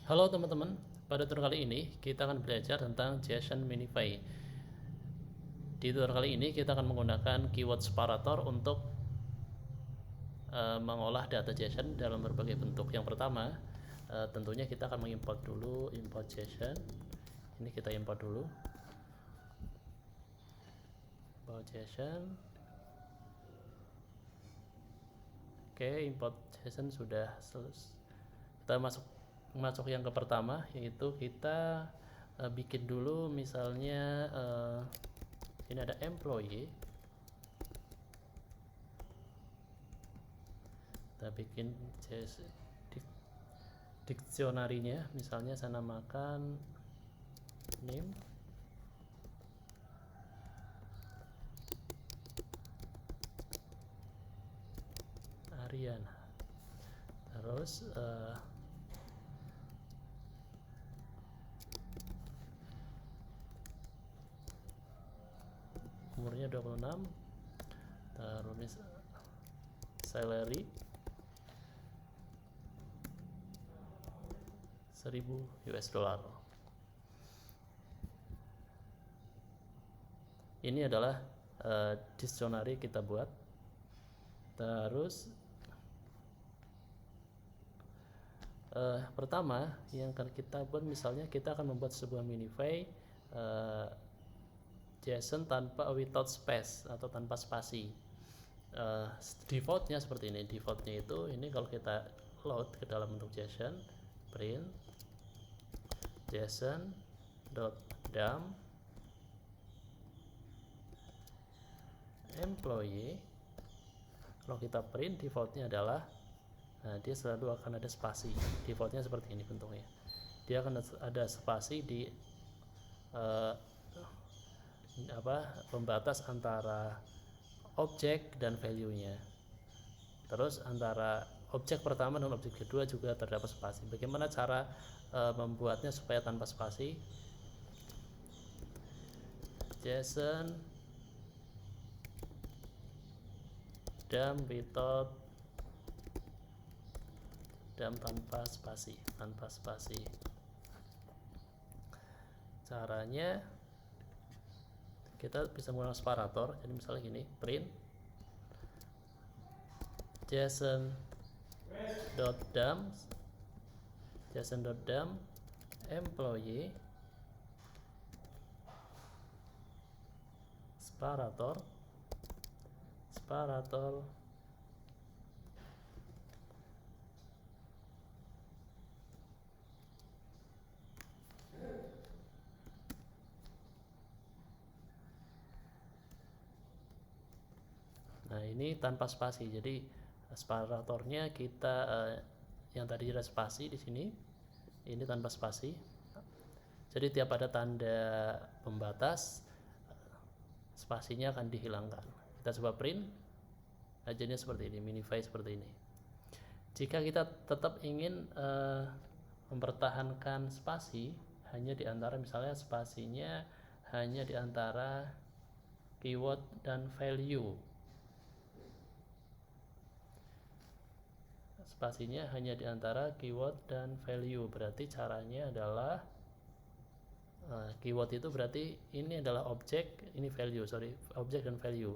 Halo teman-teman, pada tutorial kali ini kita akan belajar tentang JSON Minify. Di tutorial kali ini kita akan menggunakan keyword separator untuk mengolah data JSON dalam berbagai bentuk. Yang pertama, tentunya kita akan mengimport dulu import JSON. Ini kita import dulu. Import JSON. Oke, import JSON sudah selesai. Kita masuk yang ke pertama, yaitu kita bikin dulu misalnya ini ada employee. Kita bikin dictionary-nya, misalnya saya namakan name Ariana. Terus umurnya 26. Terus salary 1000 US dollar. Ini adalah dictionary kita buat. Terus pertama yang akan kita buat, misalnya kita akan membuat sebuah minify JSON tanpa without space atau tanpa spasi. Defaultnya seperti ini. Defaultnya itu ini kalau kita load ke dalam bentuk JSON, print JSON.dump employee. Kalau kita print, defaultnya adalah dia selalu akan ada spasi. Defaultnya seperti ini bentuknya. Dia akan ada spasi di pembatas antara objek dan value-nya. Terus antara objek pertama dan objek kedua juga terdapat spasi. Bagaimana cara membuatnya supaya tanpa spasi? JSON dump without dump tanpa spasi. Caranya kita bisa menggunakan separator. Jadi misalnya gini, print JSON.dump employee separator Nah, ini tanpa spasi. Jadi separatornya kita yang tadi ada spasi di sini, ini tanpa spasi. Jadi tiap ada tanda pembatas, spasinya akan dihilangkan. Kita coba print, hasilnya seperti ini, minify seperti ini. Jika kita tetap ingin mempertahankan spasi hanya di antara, misalnya spasinya hanya di antara keyword dan value, spasinya hanya di antara keyword dan value, berarti caranya adalah keyword itu berarti ini adalah objek, ini value, objek dan value.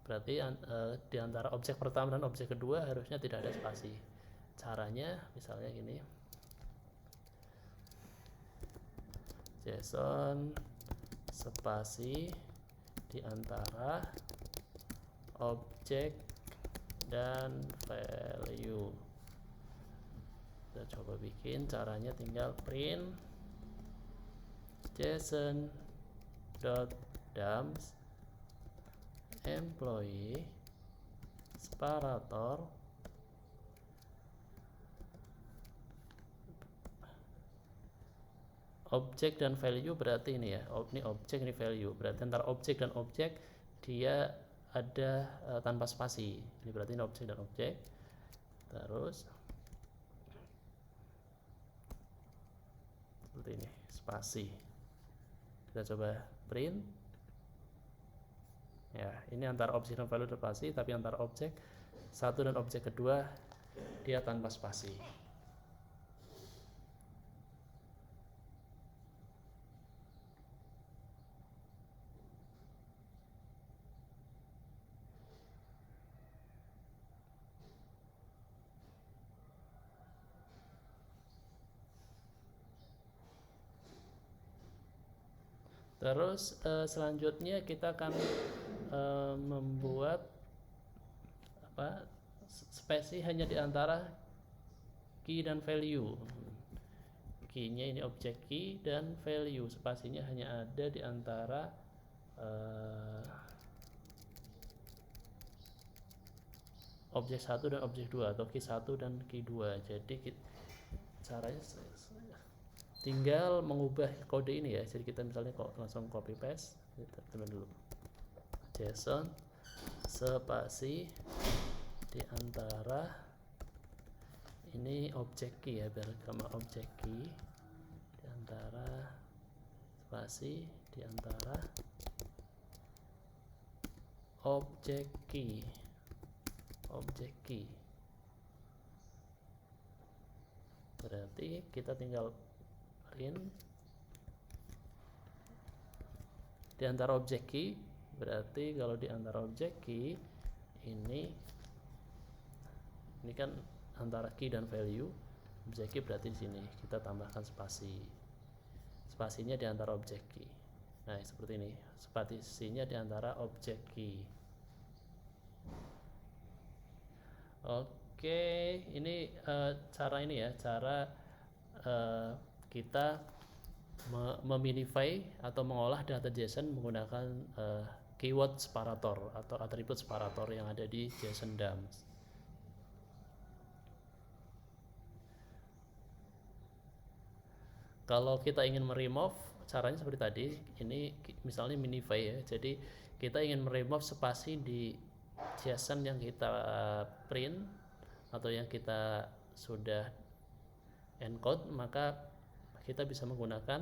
Berarti di antara objek pertama dan objek kedua harusnya tidak ada spasi. Caranya misalnya gini, JSON spasi di antara objek dan value. Kita coba bikin, caranya tinggal print JSON.dump employee separator objek dan value, berarti ini ya, ini objek, ini value, berarti antara objek dan objek dia ada tanpa spasi. Ini berarti ini objek dan objek. Terus seperti ini, spasi. Kita coba print. Ya, ini antara objek dan value terspasi, tapi antara objek satu dan objek kedua dia tanpa spasi. Terus selanjutnya kita akan membuat spasi hanya di antara key dan value. Key-nya ini objek key dan value, spasinya hanya ada di antara objek 1 dan objek 2 atau key 1 dan key 2. Jadi caranya tinggal mengubah kode ini ya. Jadi kita misalnya langsung copy paste, kita teman dulu JSON spasi di antara ini objek key ya, biar gambar objek key di antara spasi di antara objek key berarti kita tinggal print di antara objek key. Berarti kalau di antara objek key ini kan antara key dan value, objek key berarti di sini kita tambahkan spasinya di antara objek key. Nah seperti ini, spasinya di antara objek key. Oke, ini cara ini ya, cara kita meminify atau mengolah data JSON menggunakan keyword separator atau atribut separator yang ada di JSON dumps. Kalau kita ingin meremove, caranya seperti tadi. Ini misalnya minify ya. Jadi kita ingin meremove spasi di JSON yang kita print atau yang kita sudah encode, maka kita bisa menggunakan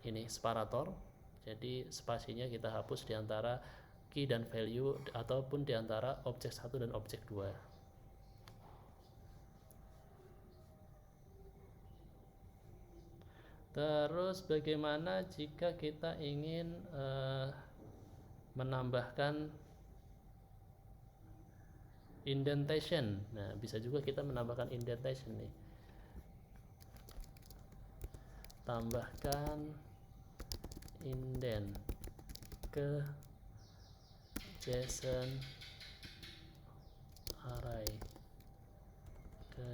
ini separator. Jadi spasinya kita hapus di antara key dan value ataupun di antara objek 1 dan objek 2. Terus bagaimana jika kita ingin menambahkan indentation? Nah, bisa juga kita menambahkan indentation nih. Tambahkan indent ke JSON array, ke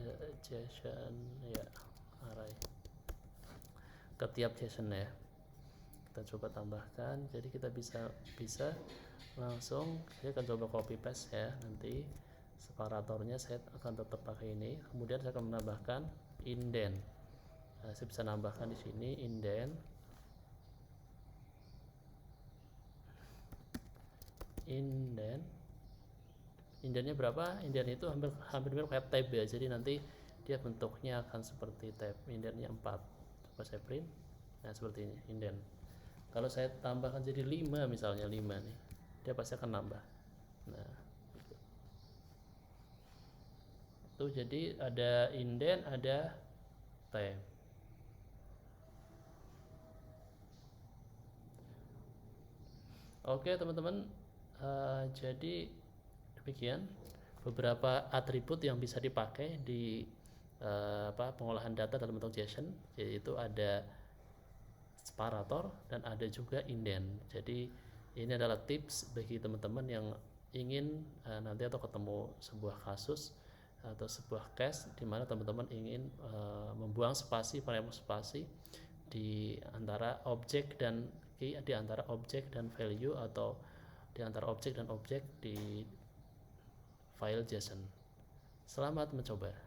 tiap JSON ya. Kita coba tambahkan. Jadi kita bisa langsung, saya akan coba copy paste ya. Nanti separatornya saya akan tetap pakai ini. Kemudian saya akan menambahkan indent. Nah, saya bisa nambahkan di sini indent. Indentnya berapa? Indent itu hampir mirip kayak tab ya. Jadi nanti dia bentuknya akan seperti tab. Indentnya 4. Coba saya print. Nah, seperti ini indent. Kalau saya tambahkan jadi 5 misalnya, 5 nih, dia pasti akan nambah. Nah, itu jadi ada indent, ada tab. Oke teman-teman, jadi demikian beberapa atribut yang bisa dipakai di pengolahan data dalam bentuk JSON, yaitu ada separator dan ada juga indent. Jadi ini adalah tips bagi teman-teman yang ingin nanti atau ketemu sebuah kasus atau sebuah case di mana teman-teman ingin membuang spasi, variabel spasi di antara objek dan key, di antara objek dan value, atau di antara objek dan objek di file JSON. Selamat mencoba.